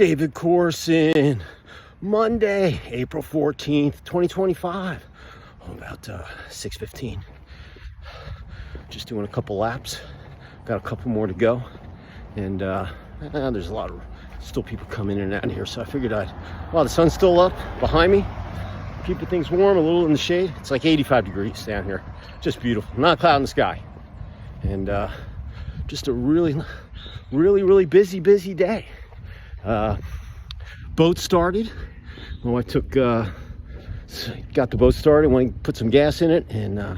David Corson, Monday, April 14th, 2025. About 6:15. Just doing a couple laps. Got a couple more to go. And there's a lot of still people coming in and out of here. So I figured the sun's still up behind me. Keeping things warm, a little in the shade. It's like 85 degrees down here. Just beautiful. Not a cloud in the sky. And just a really busy day. Boat started. My wife got the boat started, went and put some gas in it, and I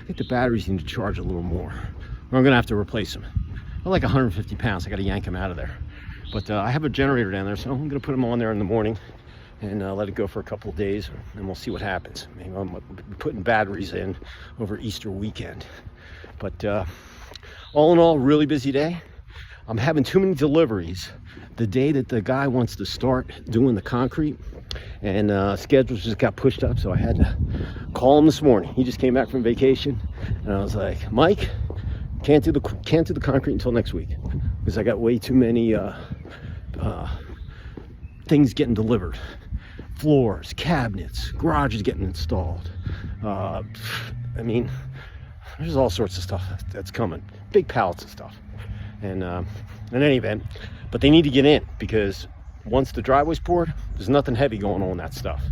think the batteries need to charge a little more. Or I'm gonna have to replace them. They're like 150 pounds. I gotta yank them out of there. But I have a generator down there, so I'm gonna put them on there in the morning and let it go for a couple of days, and we'll see what happens. Maybe I'm putting batteries in over Easter weekend. But all in all, really busy day. I'm having too many deliveries the day that the guy wants to start doing the concrete, and schedules just got pushed up, so I had to call him this morning. He just came back from vacation, and I was like, Mike, can't do the concrete until next week because I got way too many things getting delivered. Floors, cabinets, garages getting installed. I mean, there's all sorts of stuff that's coming. Big pallets of stuff. And in any event, but they need to get in because once the driveway's poured, there's nothing heavy going on that stuff.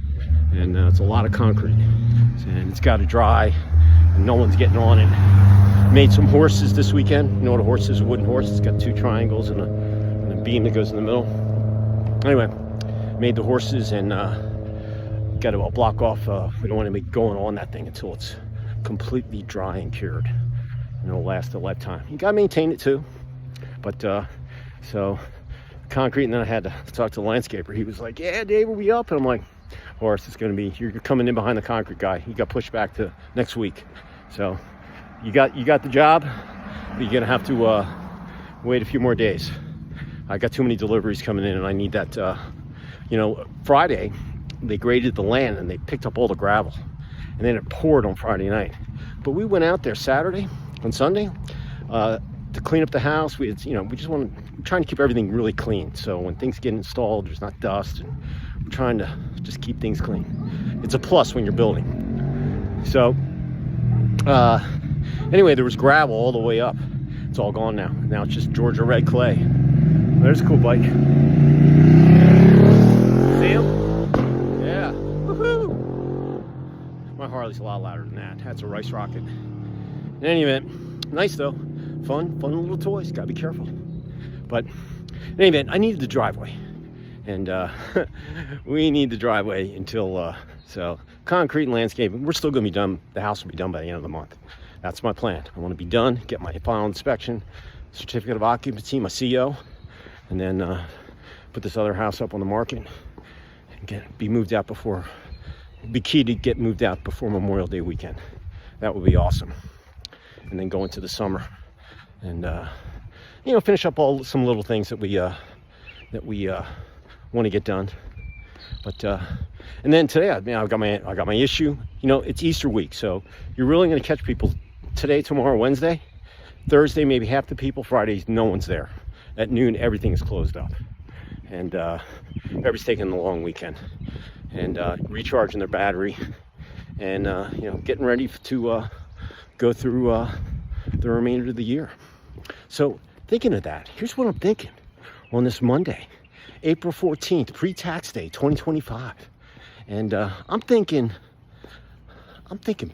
And it's a lot of concrete. And it's got to dry, and no one's getting on it. Made some horses this weekend. You know what a horse is? A wooden horse. It's got two triangles and a beam that goes in the middle. Anyway, made the horses and got to block off. We don't want to be going on that thing until it's completely dry and cured. And it'll last a lifetime. You got to maintain it too. But so concrete, and then I had to talk to the landscaper. He was like, yeah, Dave will be up. And I'm like, Horace, it's going to be, you're coming in behind the concrete guy. He got pushed back to next week. So you got the job, but you're going to have to wait a few more days. I got too many deliveries coming in, and I need that. Friday, they graded the land, and they picked up all the gravel. And then it poured on Friday night. But we went out there Saturday and Sunday to clean up the house. We just we're trying to keep everything really clean. So when things get installed, there's not dust. And we're trying to just keep things clean. It's a plus when you're building. So anyway, there was gravel all the way up. It's all gone now. Now it's just Georgia red clay. There's a cool bike. See him? Yeah. Woohoo! My Harley's a lot louder than that. That's a Rice Rocket. In any event, nice though. Fun little toys. Gotta be careful. But in any event, I needed the driveway. And we need the driveway until, so concrete and landscaping, we're still gonna be done. The house will be done by the end of the month. That's my plan. I want to be done, get my final inspection, certificate of occupancy, my CO, and then put this other house up on the market and be moved out before, it'd be key to get moved out before Memorial Day weekend. That would be awesome. And then go into the summer and finish up some little things that we want to get done. But and then today I got my issue. It's Easter week, so you're really going to catch people today, tomorrow, Wednesday, Thursday, maybe half the people. Friday, no one's there. At noon, everything is closed up, and everybody's taking the long weekend and recharging their battery, and getting ready to go through the remainder of the year. So thinking of that, here's what I'm thinking on this Monday, April 14th, pre-tax day, 2025. And I'm thinking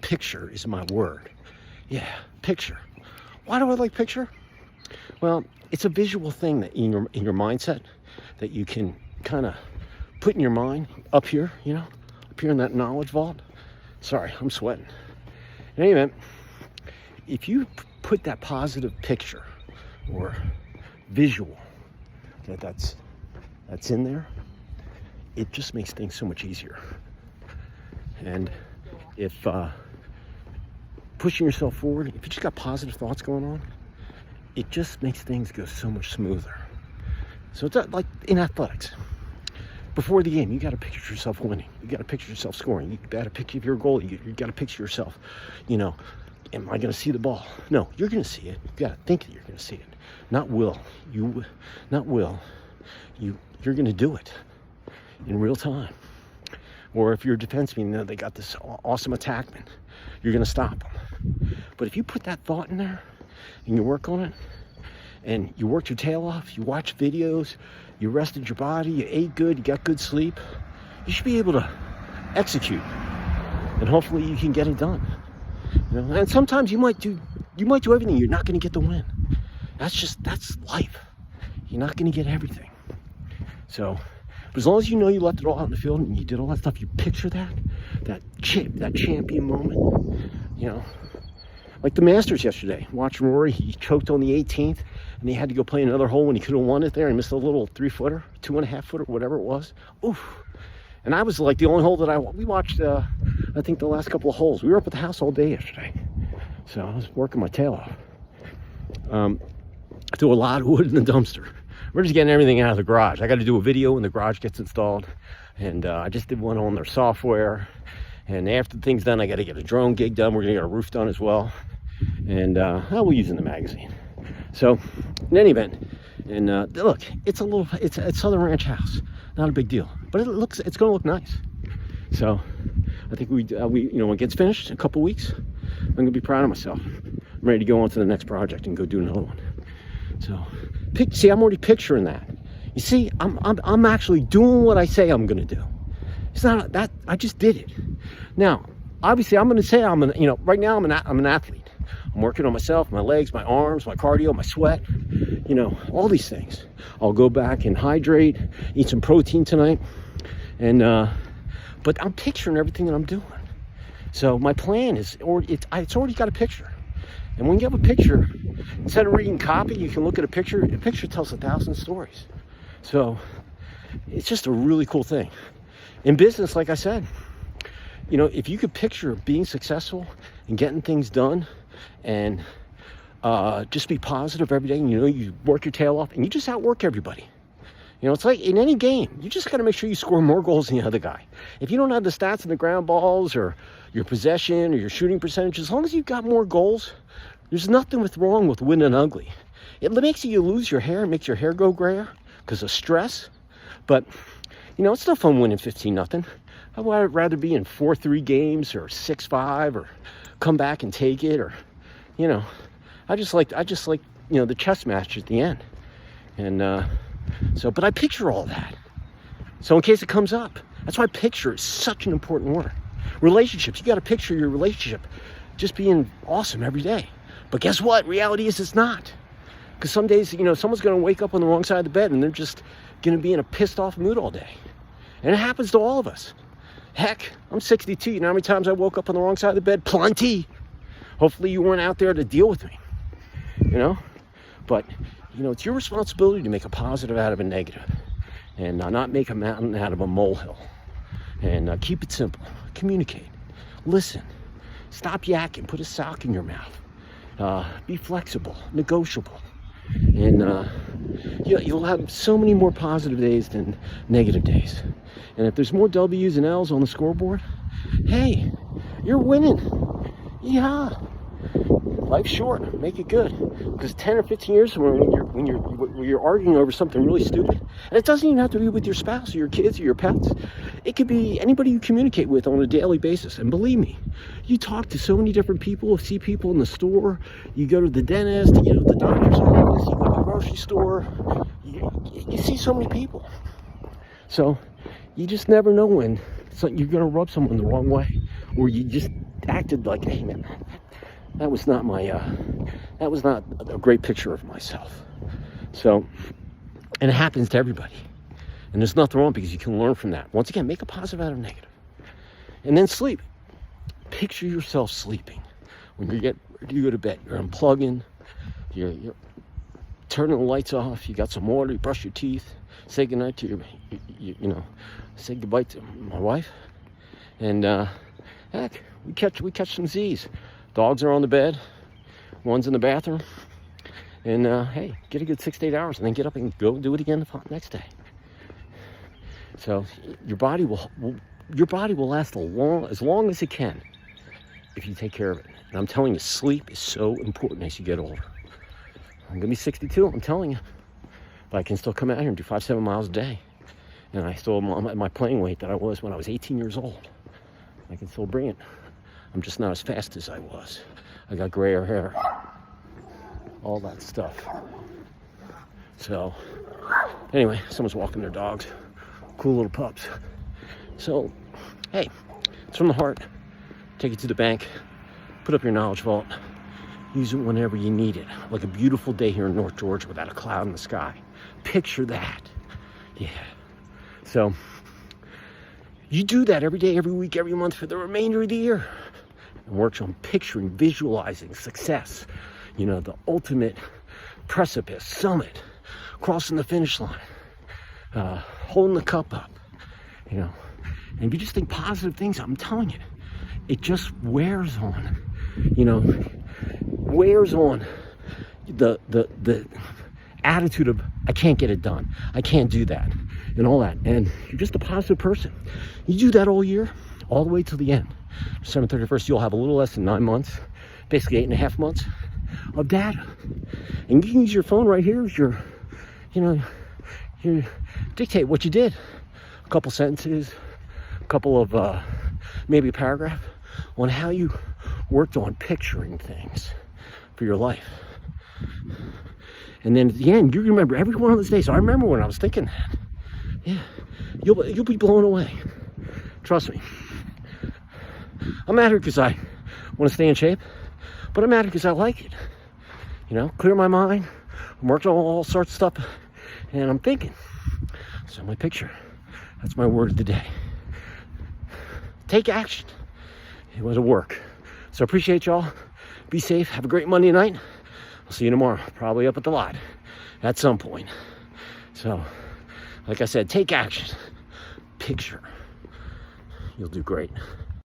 picture is my word. Yeah, picture. Why do I like picture? Well, it's a visual thing that in your mindset that you can kind of put in your mind up here, up here in that knowledge vault. Sorry, I'm sweating. In any event, if you put that positive picture or visual that's in there, it just makes things so much easier. And if pushing yourself forward, if you just got positive thoughts going on, it just makes things go so much smoother. So it's like in athletics. Before the game, you got to picture yourself winning. You got to picture yourself scoring. You got to picture if you're a goalie. You got to picture yourself, am I going to see the ball? No, you're going to see it. You got to think that you're going to see it. Not will. You you're going to do it in real time. Or if you're a defenseman, they got this awesome attackman, you're going to stop them. But if you put that thought in there and you work on it, and you worked your tail off, you watched videos, you rested your body, you ate good, you got good sleep, you should be able to execute. And hopefully you can get it done. You know? And sometimes you might do everything, you're not going to get the win. That's life. You're not going to get everything. So, but as long as you know you left it all out in the field and you did all that stuff, you picture that champion moment, you know. Like the Masters yesterday, watching Rory, he choked on the 18th, and he had to go play another hole when he could have won it there. He missed a little 3-footer, 2.5-footer, whatever it was. Oof. And I was like the only hole that we watched, I think the last couple of holes. We were up at the house all day yesterday. So I was working my tail off. I threw a lot of wood in the dumpster. We're just getting everything out of the garage. I got to do a video when the garage gets installed. And I just did one on their software. And after the thing's done, I got to get a drone gig done. We're going to get a roof done as well. And we'll use in the magazine. So, in any event, and look, it's a Southern Ranch house. Not a big deal, but it's going to look nice. So, I think we when it gets finished in a couple weeks, I'm going to be proud of myself. I'm ready to go on to the next project and go do another one. So, see, I'm already picturing that. You see, I'm actually doing what I say I'm going to do. It's not that I just did it. Now, obviously, I'm going to say right now I'm an athlete. I'm working on myself, my legs, my arms, my cardio, my sweat, all these things. I'll go back and hydrate, eat some protein tonight, and but I'm picturing everything that I'm doing. So my plan is, it's already got a picture. And when you have a picture, instead of reading copy, you can look at a picture. A picture tells 1,000 stories. So it's just a really cool thing. In business, like I said, if you could picture being successful and getting things done, and just be positive every day, and you work your tail off and you just outwork everybody. It's like in any game, you just got to make sure you score more goals than the other guy. If you don't have the stats in the ground balls or your possession or your shooting percentage, as long as you've got more goals, there's nothing wrong with winning ugly. It makes you lose your hair, it makes your hair go grayer because of stress, but it's no fun winning 15-0. I'd rather be in 4-3 games or 6-5 or come back and take it, or I just like the chess match at the end. And but I picture all that, so in case it comes up. That's why picture is such an important word. Relationships, you got to picture your relationship just being awesome every day. But guess what? Reality is it's not, because some days someone's going to wake up on the wrong side of the bed and they're just going to be in a pissed off mood all day, and it happens to all of us. Heck, I'm 62. You know how many times I woke up on the wrong side of the bed? Plenty. Hopefully you weren't out there to deal with me, But, it's your responsibility to make a positive out of a negative, and not make a mountain out of a molehill. And keep it simple. Communicate. Listen. Stop yakking. Put a sock in your mouth. Be flexible. Negotiable. And you'll have so many more positive days than negative days. And if there's more W's and L's on the scoreboard, hey, you're winning. Yeah. Life's short. Make it good. Because 10 or 15 years from now, when you're arguing over something really stupid, and it doesn't even have to be with your spouse or your kids or your pets. It could be anybody you communicate with on a daily basis. And believe me, you talk to so many different people, see people in the store, you go to the dentist, you go to the doctor's office, you go to the grocery store, you see so many people. So you just never know when you're going to rub someone the wrong way, or you just acted like, hey man, that was not a great picture of myself. So, and it happens to everybody. And there's nothing wrong, because you can learn from that. Once again, make a positive out of negative. And then sleep. Picture yourself sleeping. When you go to bed, you're unplugging, you're turning the lights off, you got some water, you brush your teeth, say goodnight to say goodbye to my wife. And heck, we catch some Z's. Dogs are on the bed, one's in the bathroom, and hey, get a good 6 to 8 hours, and then get up and go do it again the next day. So your body will last as long as it can if you take care of it. And I'm telling you, sleep is so important as you get older. I'm gonna be 62. I'm telling you, but I can still come out here and do 5-7 miles a day. And I still am at my playing weight that I was when I was 18 years old. I can still bring it. I'm just not as fast as I was. I got grayer hair. All that stuff. So, anyway, someone's walking their dogs. Cool little pups. So, hey, it's from the heart. Take it to the bank. Put up your knowledge vault. Use it whenever you need it. Like a beautiful day here in North Georgia without a cloud in the sky. Picture that. Yeah. So, you do that every day, every week, every month for the remainder of the year. And work on picturing, visualizing success. You know, the ultimate precipice, summit, crossing the finish line, holding the cup up, you know. And if you just think positive things, I'm telling you, it just wears on, you know, wears on the attitude of, I can't get it done, I can't do that, and all that. And you're just a positive person. You do that all year, all the way till the end. December 31st, you'll have a little less than 9 months, basically 8.5 months of data. And you can use your phone right here as your, you know, you dictate what you did. A couple sentences, a couple of, maybe a paragraph on how you worked on picturing things for your life. And then at the end, you remember every one of those days. I remember when I was thinking that. Yeah, you'll be blown away. Trust me. I'm at it because I want to stay in shape, but I'm at it because I like it. You know, clear my mind. I'm working on all sorts of stuff, and I'm thinking. So my picture. That's my word of the day. Take action. It was a work. So I appreciate y'all. Be safe. Have a great Monday night. I'll see you tomorrow. Probably up at the lot at some point. So, like I said, take action. Picture. You'll do great.